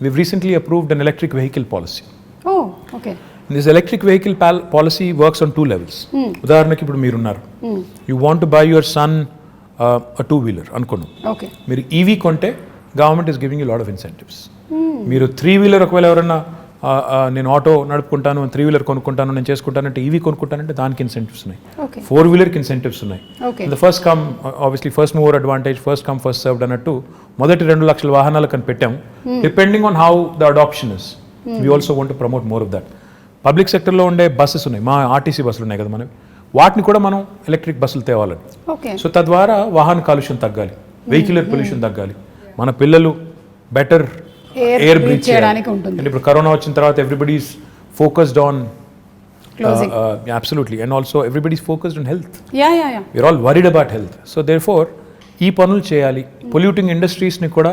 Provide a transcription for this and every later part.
we've recently approved an electric vehicle policy. Oh, okay. This electric vehicle policy works on two levels. ఉదాహరణకి ఇప్పుడు మీరున్నారు, you want to buy your son two wheeler అనుకోను, Okay. మీరు EV కొంటే government is giving you lot of incentives. మీరు 3-wheeler ఒకవేళ ఎవరన్నా నేను ఆటో నడుపుకుంటాను, 3-wheeler కొనుక్కుంటాను, నేను చేసుకుంటానంటే ఈవీ కొనుక్కుంటానంటే దానికి ఇన్సెంటివ్స్ ఉన్నాయి, Okay. 4-wheelerకి ఇన్సెంటివ్స్ ఉన్నాయి. Okay. The first come obviously first mover advantage, first come first served అన్నట్టు మొదటి 2 లక్షల వాహనాలకు అని పెట్టాము. Depending on how the adoption is, we also want to promote more of that. Public సెక్టర్లో ఉండే బస్సెస్ ఉన్నాయి, మా ఆర్టీసీ బస్సులు ఉన్నాయి కదా మనవి, వాటిని కూడా మనం ఎలక్ట్రిక్ బస్సులు తేవాలని. Okay. సో తద్వారా వాహన కాలుష్యం తగ్గాలి, వెహిక్యులర్ పొల్యూషన్ తగ్గాలి, మన పిల్లలు బెటర్ ఎయిర్ బ్రీత్ చేయడానికి ఉంటుంది. అండ్ ఇప్పుడు కరోనా వచ్చిన తర్వాత everybody's focused on Closing. Absolutely, and also everybody's focused on health. Yeah. We're all worried about health. So therefore ఈ పనులు చేయాలి. పొల్యూటింగ్ ఇండస్ట్రీస్ని కూడా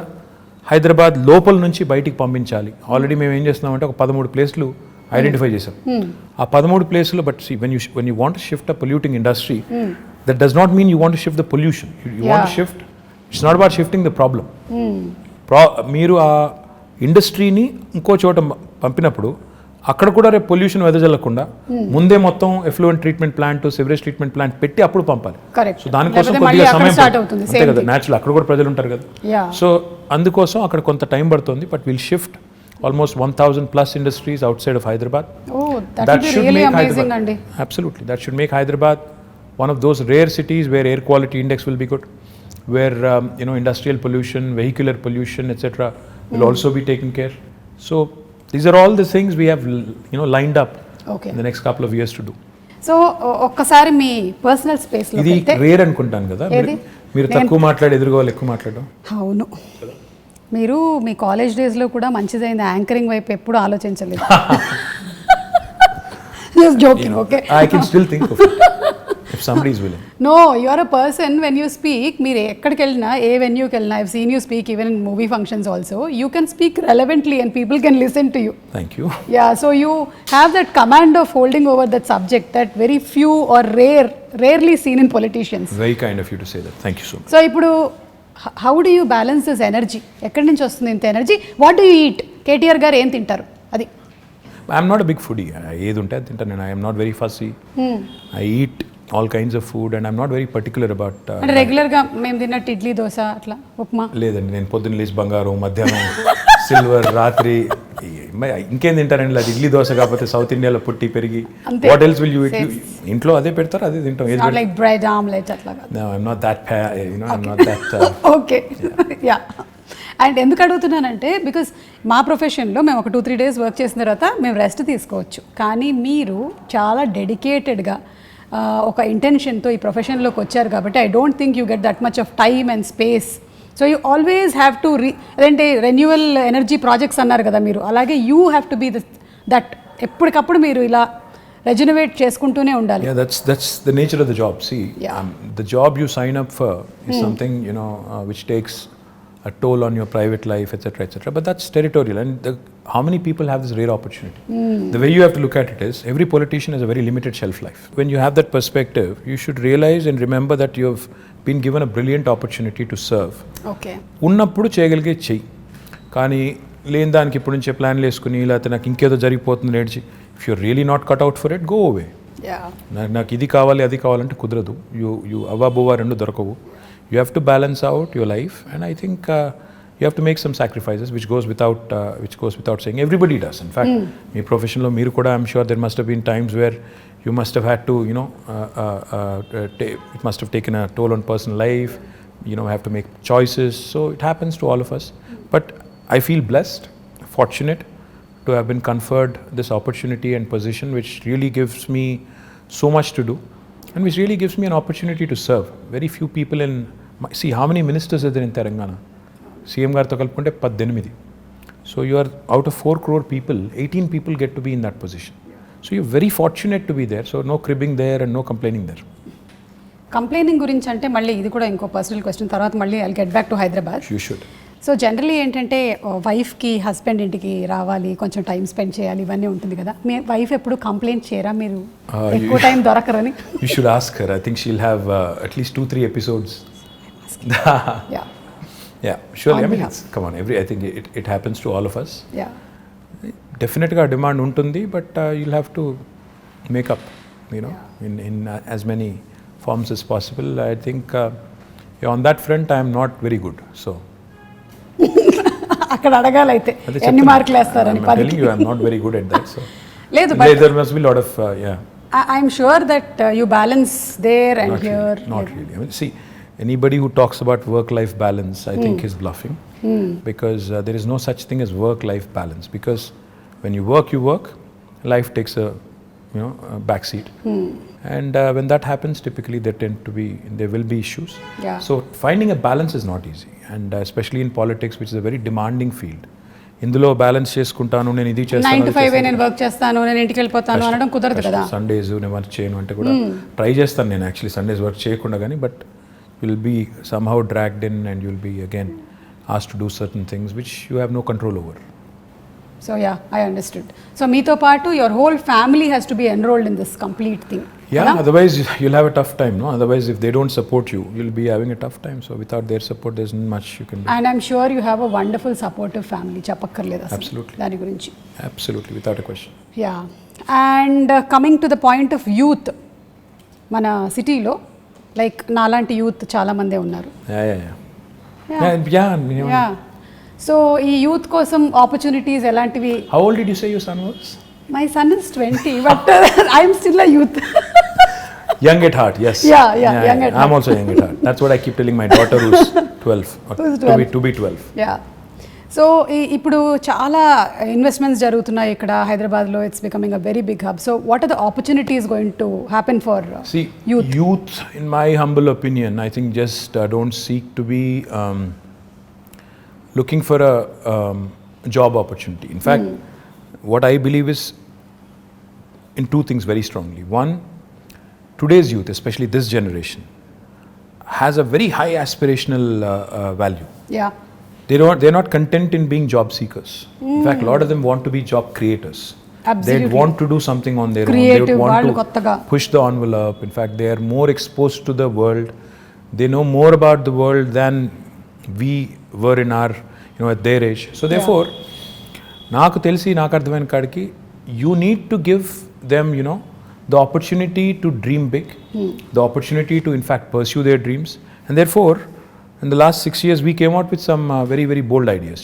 హైదరాబాద్ లోపల నుంచి బయటికి పంపించాలి. ఆల్రెడీ మేము ఏం చేస్తున్నామంటే ఒక 13 ప్లేస్లు ఐడెంటిఫై చేసాం. ఆ 13 ప్లేస్లో but when you want to shift a polluting industry, that does not mean you want to shift the pollution. You want to shift, it's not about shifting the problem. మీరు ఆ ఇండస్ట్రీని ఇంకో చోట పంపినప్పుడు అక్కడ కూడా రేపు పొల్యూషన్ వెదజల్లకుండా ముందే మొత్తం effluent treatment plant, sewerage treatment plant పెట్టి అప్పుడు పంపాలి. Correct. సో దానికోసం లేకపోతే కొద్దిగా మళ్ళీ అక్కడ సమయం start అవుతుంది, అంతే same కదా, thing. న్యాచురల్ అక్కడ కూడా ప్రజలు ఉంటారు కదా. Yeah. సో అందుకోసం అక్కడ కొంత టైం పడుతుంది, but will shift almost 1,000+ industries outside of Hyderabad. Oh, that would be should really make amazing, Hyderabad, Andy. absolutely, that should make Hyderabad one of those rare cities where air quality index will be good, where industrial pollution, vehicular pollution, etc. will also be taken care. So these are all the things we have lined up Okay. in the next couple of years to do. So ఒక్కసారి మీ personal space లో ఇది rare అనుకుంటాను కదా, మీరు తక్కువ మాట్లాడి ఎదురుగా ఎక్కువ మాట్లాడడం. అవును, మీరు మీ కాలేజ్ డేస్లో కూడా మంచిదైంది, యాంకరింగ్ వైపు ఎప్పుడు ఆలోచించలేదు. Just joking. Okay, I can still think of it if somebody is willing. No, you are a person when you speak, మీరు ఎక్కడికి వెళ్ళినా, ఏ వెన్యూకి వెళ్ళినా, I've seen you speak even in movie functions also, you can speak relevantly and people can listen to you. Thank you. Yeah, so you have that command of holding over that subject that very few or rarely seen in politicians. Very kind of you to say that. Thank you so much. So ఇప్పుడు how do you balance this energy? ఎక్కడి నుంచి వస్తుంది ఇంత energy? What do you eat? KTR garu ఏం తింటారు? అది I'm not a big foodie. ఏది ఉంటే అది తింటాను నేను. I'm not very fussy. I eat all kinds of food and I'm not very particular about. అంటే రెగ్యులర్గా మేము తిన్నట్టు ఇడ్లీ, దోశ, అట్లా ఉప్మా లేదండి. నేను పొద్దున్న లేచి బంగారం, మధ్యాహ్నం సిల్వర్, రాత్రి ఇంకేం తింటారండి? అది ఇడ్లీ దోశ కాకపోతే సౌత్ ఇండియాలో పుట్టి పెరిగి what else will you it? ఇంట్లో అదే పెడతారు, అదే తింటాం. ఏది లైక్ బ్రెడ్ ఆమ్లెట్ అట్లా? I'm not that, I'm not that. Okay, yeah. And ఎందుకు అడుగుతున్నానంటే బికాస్ మా ప్రొఫెషన్లో మేము ఒక 2-3 days వర్క్ చేసిన తర్వాత మేము రెస్ట్ తీసుకోవచ్చు, కానీ మీరు చాలా డెడికేటెడ్గా ఒక ఇంటెన్షన్తో ఈ ప్రొఫెషన్లోకి వచ్చారు కాబట్టి I don't think you get that much of time and space. So you always have to అదేంటే రెన్యువల్ ఎనర్జీ ప్రాజెక్ట్స్ అన్నారు కదా మీరు, అలాగే you have to be that ఎప్పటికప్పుడు మీరు ఇలా రెజనరేట్ చేసుకుంటూనే ఉండాలి. Yeah, that's the nature of the job. See, the job you sign up for is something which takes a toll on your private life, etc. But that's territorial, and how many people have this rare opportunity? The way you have to look at it is, every politician has a very limited shelf life. When you have that perspective, you should realize and remember that you have been given a brilliant opportunity to serve. Okay. ఉన్నప్పుడు చేయగలిగే చెయ్యి, కానీ లేని దానికి ఇప్పుడు నుంచే ప్లాన్లు వేసుకుని లేకపోతే నాకు ఇంకేదో జరిగిపోతుంది నేర్చి, if you really not cut out for it, go away. నాకు ఇది కావాలి అది కావాలంటే కుదరదు. యూ అవ్వబోవా రెండు దొరకవు. You have to balance out your life, and I think you have to make some sacrifices, which goes without saying. Everybody does. In fact, my profession lo meeru kuda, I'm sure there must have been times where you must have had to, it must have taken a toll on personal life. Have to make choices. So it happens to all of us. But I feel blessed, fortunate to have been conferred this opportunity and position, which really gives me so much to do. And which really gives me an opportunity to serve. Very few people see how many ministers are there in Telangana? CM గారితో కలుపుకుంటే 18. So you are out of 4 crore people, 18 people get to be in that position. So you're very fortunate to be there. So no cribbing there and no complaining there. Complaining గురించి అంటే మళ్ళీ ఇది కూడా ఇంకో personal question, తర్వాత మళ్ళీ I'll get back to Hyderabad. You should. So generally ఏంటంటే వైఫ్కి హస్బెండ్ ఇంటికి రావాలి, కొంచెం టైం స్పెండ్ చేయాలి, ఇవన్నీ ఉంటుంది కదా. మీ వైఫ్ ఎప్పుడు కంప్లైంట్ చేయరా మీరు ఎక్కువ time దొరకరని? You should ask her. I think she'll have at least 2-3 episodes. Yeah. Yeah, surely. On I mean, behalf. it's, come on, I think it happens to all of us. Yeah. డెఫినెట్గా demand ఉంటుంది, but you'll have to make up, in as many forms as possible. I think on that front I am not very good. So అక్కడ అడగాలైతే అదే ఎన్ని చెప్తున్నా. మార్కులు వేస్తారని I'm telling you, I'm not very good at that. So లేదు, but there must be a lot of I'm sure that you balance there and not here. really, not really. I mean, see, anybody who talks about work-life balance, I think is bluffing, because there is no such thing as work-life balance. Because when you work, life takes a backseat, and when that happens, typically there will be issues. Yeah. So finding a balance is not easy, and especially in politics, which is a very demanding field. ఇందులో balance చేసుకుంటాను, నేను ఇది 9 to 5 నేను work చేస్తాను, నేను ఇంటికి వెళ్ళిపోతాను అనడం కుదరదు కదా. సండేస్ నేను వర్క్ చేయను అంటే కూడా ట్రై చేస్తాను నేను యాక్చువల్లీ సండేస్ వర్క్ చేయకుండా, కానీ but will be somehow dragged in and will be again asked to do certain things which you have no control over. So yeah, I understood. So మీతో పాటు your whole family has to be enrolled in this complete thing. Yeah, otherwise you'll have a tough time, no? Otherwise, if they don't support you, you'll be having a tough time. So without their support, there's not much you can do. And I'm sure you have a wonderful supportive family, చెప్పక్కర్లేదు అసలు Absolutely. దాని గురించి. Absolutely, without a question. Yeah, and coming to the point of youth, మన సిటీలో like నాలాంటి youth చాలామందే ఉన్నారు. Yeah, so ఈ youth కోసం ఆపర్చునిటీస్ ఎలాంటివి? How old did you say your son was? My son is 20, but I'm still a youth. Young at heart, yes. Yeah, young at I'm also young at heart. That's what I keep telling my daughter who's 12. Who's 12. To be 12. Yeah, so ఇప్పుడు చాలా investments జరుగుతున్నాయి ఇక్కడ హైదరాబాద్లో. It's becoming a very big hub. So what are the opportunities going to happen for See, youth, in my humble opinion, I think just don't seek to be looking for a job opportunity. In fact, what I believe is in two things very strongly. One, today's youth, especially this generation, has a very high aspirational value. Yeah, They're not content in being job seekers. In fact, a lot of them want to be job creators. Absolutely. They want to do something on their own. Creative, They want వాళ్ళు to కొత్తగా. push the envelope. In fact, they are more exposed to the world. They know more about the world than we were in our, at their age. So therefore, నాకు తెలిసి నాకు అర్థమైన కాడికి you need to give them, the opportunity to dream big, the opportunity to in fact pursue their dreams. And therefore, in the last 6 years, we came out with some very, very bold ideas.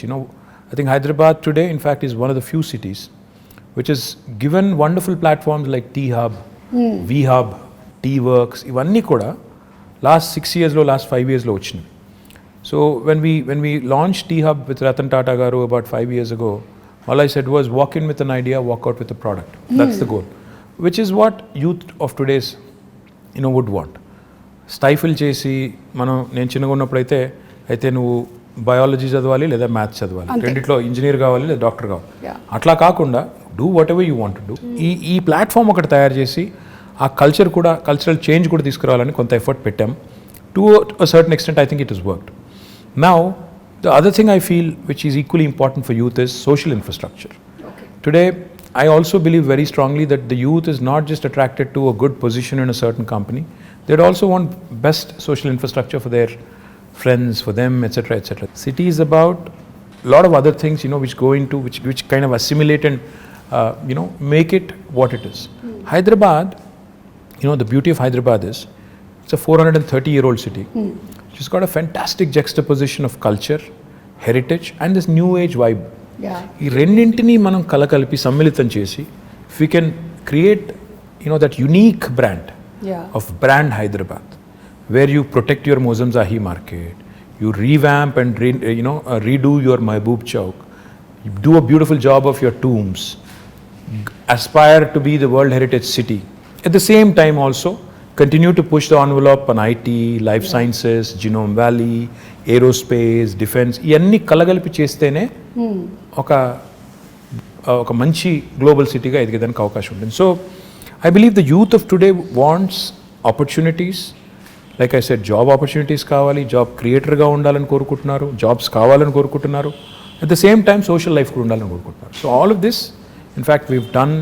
I think Hyderabad today, in fact, is one of the few cities which has given wonderful platforms like T-Hub, V-Hub, T-Works, ivanni kuda last 6 years lo, last 5 years lo vachinayi. So when we launched T-Hub with Ratan Tata garu about 5 years ago, all I said was walk in with an idea, walk out with a product. That's the goal, which is what youth of today's would want. స్టైఫిల్ చేసి నేను చిన్నగా ఉన్నప్పుడు అయితే నువ్వు biology చదవాలి లేదా maths చదవాలి, రెండిట్లో ఇంజనీర్ కావాలి లేదా డాక్టర్ కావాలి, అట్లా కాకుండా do what ever you want to do. ఈ ప్లాట్ఫామ్ ఒకటి తయారు చేసి ఆ కల్చరల్ చేంజ్ కూడా తీసుకురావాలని కొంత ఎఫర్ట్ పెట్టాం. To a certain extent I think it is worked. Now the other thing I feel which is equally important for youth is social infrastructure. Today, I also believe very strongly that the youth is not just attracted to a good position in a certain company. They'd also want best social infrastructure for their friends, for them, etc., etc. City is about a lot of other things, which go into, which kind of assimilate and, make it what it is. Hyderabad, the beauty of Hyderabad is, it's a 430-year-old city. It's got a fantastic juxtaposition of culture, heritage, and this new age vibe. ఈ రెండింటినీ మనం కలకలిపి సమ్మిళితం చేసి if you can create that unique brand of brand Hyderabad, where you protect your Mozamjahi market, you revamp and redo your Mehboob Chowk, you do a beautiful job of your tombs, aspire to be the World Heritage City. At the same time also continue to push the envelope on IT, life sciences, Genome Valley, aerospace, defense, ఇవన్నీ కలగలిపి చేస్తేనే ఒక మంచి global సిటీగా ఎదిగేదానికి అవకాశం ఉంటుంది. So I believe the youth of today wants opportunities. Like I said, job opportunities కావాలి, job క్రియేటర్గా ఉండాలని కోరుకుంటున్నారు, జాబ్స్ కావాలని కోరుకుంటున్నారు, at the same time social life కూడా ఉండాలని కోరుకుంటున్నారు. So all of this in fact weave done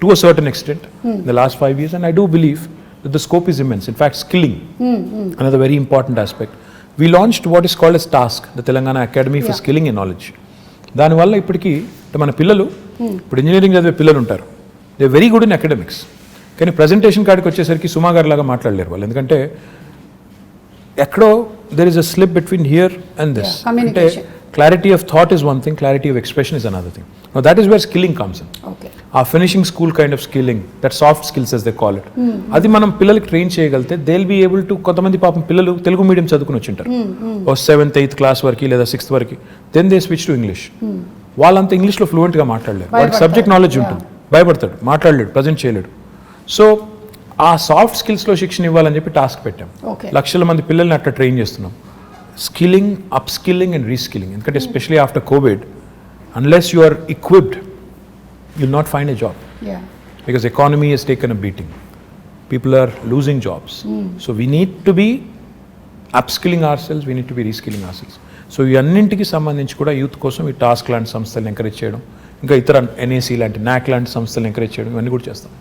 to a certain extent in the last 5 years, and I do believe that the scope is immense. In fact, skilling, another very important aspect. We launched what is called as task the Telangana academy for skilling and knowledge. దానివల్ల ఇప్పటికీ మన పిల్లలు ఇప్పుడు engineering చదివే పిల్లలు ఉంటారు, they very good in academics, కానీ presentation కాడికి వచ్చేసరికి సుమా గారి లాగా మాట్లాడలేరు వాళ్ళు. ఎందుకంటే ఎక్కడో there is a slip between here and this. అంటే communication. Clarity of thought is one thing, clarity of expression is another thing. That is where skilling comes in. Okay. ఆ finishing school kind of skilling, that soft skills as they call it, అది మనం పిల్లలకి train చేయగలిగితే they will be able to. కొంతమంది పాపం పిల్లలు Telugu medium చదువుకుని వచ్చింటారు ఓ 7th 8th class వరకు లేదా 6th వరకు, then they switch to English. వాళ్ళంతా ఇంగ్లీష్లో ఫ్లూయెంట్గా మాట్లాడలేరు, వాడికి సబ్జెక్ట్ నాలెడ్జ్ ఉంటుంది, భయపడతాడు, మాట్లాడలేడు, ప్రజెంట్ చేయలేడు. సో ఆ సాఫ్ట్ స్కిల్స్లో శిక్షణ ఇవ్వాలని చెప్పి టాస్క్ పెట్టాం. Okay. లక్షల మంది పిల్లల్ని అట్లా ట్రైన్ చేస్తున్నాం. Skilling, up skilling and reskilling. ఎందుకంటే especially after Covid, unless you are equipped, you'll not find a job. Yeah. Because economy has taken a beating. People are losing jobs. So we need to be upskilling ourselves, we need to be reskilling ourselves. So ఈ అన్నింటికి సంబంధించి కూడా youth కోసం ఈ task లాంటి సంస్థలను encourage చేయడం, ఇంకా ఇతర NAC లాంటి NAC లాంటి సంస్థలను ఎంకరేజ్ చేయడం, ఇవన్నీ కూడా చేస్తాం.